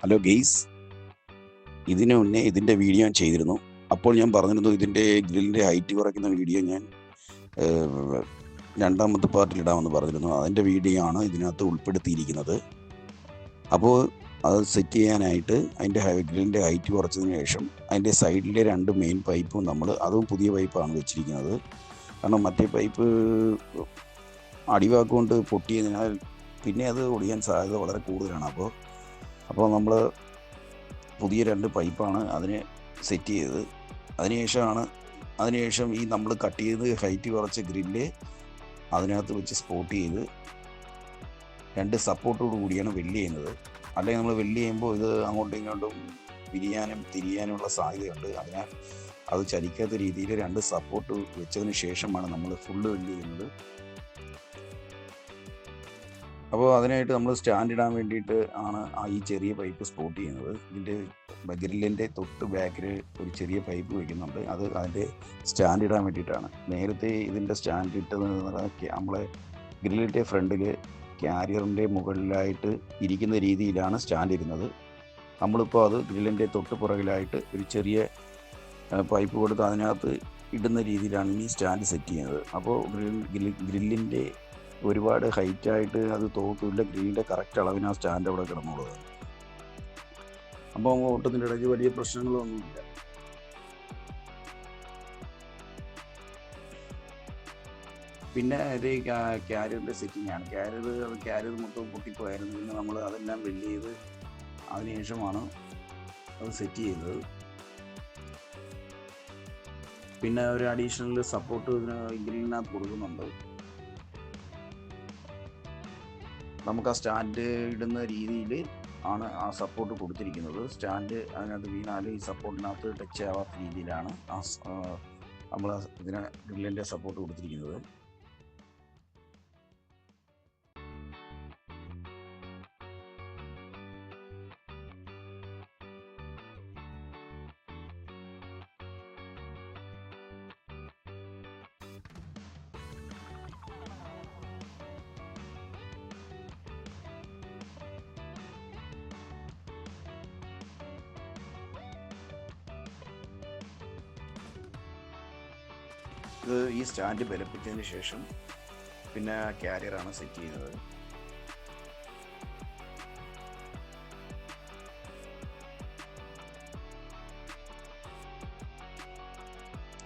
Hello guys, ഇതിനു മുന്നേ ഇതിൻ്റെ വീഡിയോ ഞാൻ ചെയ്തിരുന്നു. അപ്പോൾ ഞാൻ പറഞ്ഞിരുന്നു ഇതിൻ്റെ ഗ്രില്ലിൻ്റെ ഹൈറ്റ് കുറയ്ക്കുന്ന വീഡിയോ ഞാൻ രണ്ടാമത്തെ പാർട്ടിൽ ഇടാമെന്ന് പറഞ്ഞിരുന്നു. അതിൻ്റെ വീഡിയോ ആണ് ഇതിനകത്ത് ഉൾപ്പെടുത്തിയിരിക്കുന്നത്. അപ്പോൾ അത് സെറ്റ് ചെയ്യാനായിട്ട് അതിൻ്റെ ഗ്രില്ലിൻ്റെ ഹൈറ്റ് കുറച്ചതിന് ശേഷം അതിൻ്റെ സൈഡിലെ രണ്ട് മെയിൻ പൈപ്പും അതും പുതിയ പൈപ്പാണ് വെച്ചിരിക്കുന്നത്. കാരണം മറ്റേ പൈപ്പ് അടിവാക്കുകൊണ്ട് പൊട്ടിയതിനാൽ പിന്നെ അത് ഒടിയാൻ സാധ്യത വളരെ കൂടുതലാണ്. അപ്പോൾ നമ്മൾ പുതിയ രണ്ട് പൈപ്പാണ് അതിന് സെറ്റ് ചെയ്തത്. അതിനുശേഷം ഈ നമ്മൾ കട്ട് ചെയ്ത് ഹൈറ്റ് കുറച്ച ഗ്രില്ല് അതിനകത്ത് വെച്ച് സ്പോട്ട് ചെയ്ത് രണ്ട് സപ്പോർട്ടോട് കൂടിയാണ് വെൽഡ് ചെയ്യുന്നത്. അല്ലെങ്കിൽ നമ്മൾ വെൽഡ് ചെയ്യുമ്പോൾ ഇത് അങ്ങോട്ടും ഇങ്ങോട്ടും തിരിയാനുള്ള സാധ്യതയുണ്ട്. അതിനാൽ അത് ചലിക്കാത്ത രീതിയിൽ രണ്ട് സപ്പോർട്ട് വെച്ചതിന് ശേഷമാണ് നമ്മൾ ഫുള്ള് വെൽഡ് ചെയ്യുന്നത്. അപ്പോൾ അതിനായിട്ട് നമ്മൾ സ്റ്റാൻഡ് ഇടാൻ വേണ്ടിയിട്ട് ആണ് ഈ ചെറിയ പൈപ്പ് സ്പോട്ട് ചെയ്യുന്നത്. ഇതിൻ്റെ ഗ്രില്ലിൻ്റെ തൊട്ട് ബാക്കിൽ ഒരു ചെറിയ പൈപ്പ് വയ്ക്കുന്നുണ്ട്. അത് അതിൻ്റെ സ്റ്റാൻഡ് ഇടാൻ വേണ്ടിയിട്ടാണ്. നേരത്തെ ഇതിൻ്റെ സ്റ്റാൻഡ് ഇട്ടത് നമ്മളെ ഗ്രില്ലിൻ്റെ ഫ്രണ്ടിൽ ക്യാരിയറിൻ്റെ മുകളിലായിട്ട് ഇരിക്കുന്ന രീതിയിലാണ് സ്റ്റാൻഡ് ഇരുന്നത്. നമ്മളിപ്പോൾ അത് ഗ്രില്ലിൻ്റെ തൊട്ട് പുറകിലായിട്ട് ഒരു ചെറിയ പൈപ്പ് കൊടുത്ത് അതിനകത്ത് ഇടുന്ന രീതിയിലാണ് ഈ സ്റ്റാൻഡ് സെറ്റ് ചെയ്യുന്നത്. അപ്പോൾ ഗ്രില്ലിൻ്റെ ഒരുപാട് ഹൈറ്റായിട്ട് അത് തോക്കില്ല. ഗ്രില്ലിൻ്റെ കറക്റ്റ് അളവിന് ആ സ്റ്റാൻഡ് അവിടെ കിടന്നുള്ളത്. അപ്പോൾ ഓട്ടത്തിൻ്റെ ഇടയ്ക്ക് വലിയ പ്രശ്നങ്ങളൊന്നുമില്ല. പിന്നെ ഇത് ക്യാരിയറിൻ്റെ സെറ്റിംഗ് ആണ്. ക്യാരിയർ മൊത്തം പൊട്ടിപ്പോയായിരുന്നു. പിന്നെ നമ്മൾ അതെല്ലാം വെൽഡ് ചെയ്ത് അതിനുശേഷമാണ് അത് സെറ്റ് ചെയ്തത്. പിന്നെ ഒരു അഡീഷണൽ സപ്പോർട്ട് ഗ്രില്ലിനകത്ത് കൊടുക്കുന്നുണ്ട്. നമുക്ക് ആ സ്റ്റാൻഡ് ഇടുന്ന രീതിയിൽ ആണ് ആ സപ്പോർട്ട് കൊടുത്തിരിക്കുന്നത്. സ്റ്റാൻഡ് അതിനകത്ത് വീണാൽ ഈ സപ്പോർട്ടിനകത്ത് ടച്ച് ആവാത്ത രീതിയിലാണ് നമ്മൾ ഇതിന് ഗ്രില്ലിൻ്റെ സപ്പോർട്ട് കൊടുത്തിരിക്കുന്നത്. ഈ സ്റ്റാൻഡ് ബലപ്പിച്ചതിന് ശേഷം പിന്നെ ക്യാരിയറാണ് സെറ്റ് ചെയ്യുന്നത്.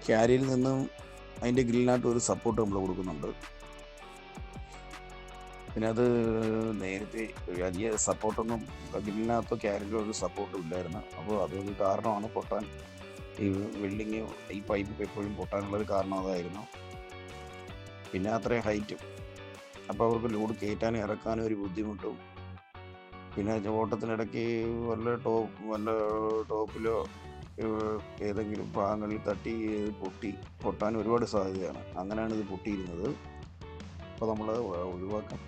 ക്യാരിയറിൽ നിന്നും അതിൻ്റെ ഗ്രില്ലിനകത്ത് ഒരു സപ്പോർട്ട് നമ്മൾ കൊടുക്കുന്നുണ്ട്. പിന്നെ അത് നേരത്തെ വലിയ സപ്പോർട്ടൊന്നും ഗ്രില്ലിനകത്തോ ക്യാരിയറിലോ ഒരു സപ്പോർട്ടും ഇല്ലായിരുന്നു. അപ്പോൾ അതൊരു കാരണമാണ് പൊട്ടാൻ. ഈ വെൽഡിങ് ഈ പൈപ്പ് എപ്പോഴും പൊട്ടാനുള്ളൊരു കാരണം അതായിരുന്നു. പിന്നെ അത്രയും ഹൈറ്റും, അപ്പോൾ അവർക്ക് ലോഡ് കയറ്റാനും ഇറക്കാനും ഒരു ബുദ്ധിമുട്ടും. പിന്നെ ഓട്ടത്തിനിടയ്ക്ക് വല്ല ടോപ്പിലോ ഏതെങ്കിലും ഭാഗങ്ങളിൽ തട്ടി പൊട്ടാൻ ഒരുപാട് സാധ്യതയാണ്. അങ്ങനെയാണ് ഇത് പൊട്ടിയിരുന്നത്. അപ്പോൾ നമ്മൾ ഒഴിവാക്കാം.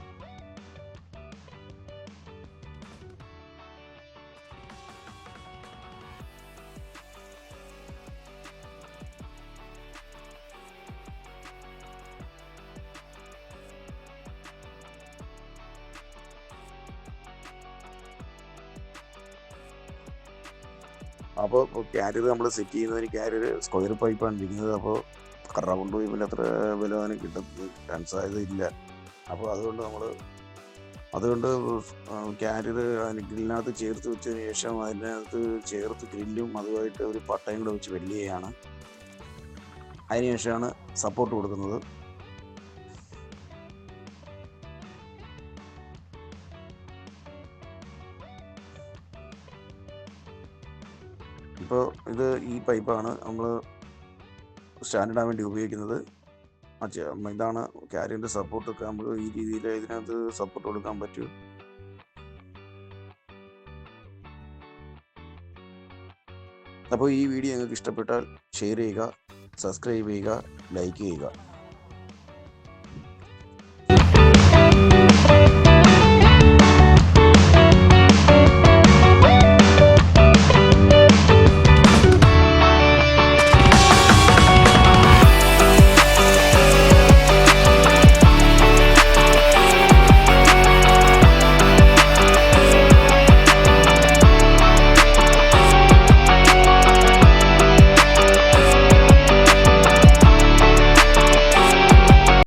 അപ്പോൾ ക്യാരിയർ നമ്മൾ സെറ്റ് ചെയ്യുന്നതിന് ക്യാരിയർ സ്ക്വയർ പൈപ്പാണ് ഇരിക്കുന്നത്. അപ്പോൾ റൗണ്ട് പൈപ്പിൽ അത്ര ബലവാനം കിട്ടാൻ സാധ്യതയില്ല. അപ്പോൾ അതുകൊണ്ട് ക്യാരിയർ ഗ്രില്ലിനകത്ത് ചേർത്ത് വെച്ചതിന് ശേഷം അതിനകത്ത് ചേർത്ത് ഗ്രില്ലും അതുമായിട്ട് ഒരു പട്ടയും കൂടെ വെച്ച് വെൽഡ് ചെയ്യുകയാണ്. അതിനുശേഷമാണ് സപ്പോർട്ട് കൊടുക്കുന്നത്. ഇപ്പോൾ ഈ പൈപ്പാണ് നമ്മൾ സ്റ്റാൻഡ് ഇടാൻ വേണ്ടി ഉപയോഗിക്കുന്നത്. ഇതാണ് ക്യാരിയറിൻ്റെ സപ്പോർട്ടൊക്കെ നമുക്ക് ഈ രീതിയിൽ ഇതിനകത്ത് സപ്പോർട്ട് കൊടുക്കാൻ പറ്റും. അപ്പോൾ ഈ വീഡിയോ നിങ്ങൾക്ക് ഇഷ്ടപ്പെട്ടാൽ ഷെയർ ചെയ്യുക, സബ്സ്ക്രൈബ് ചെയ്യുക, ലൈക്ക് ചെയ്യുക.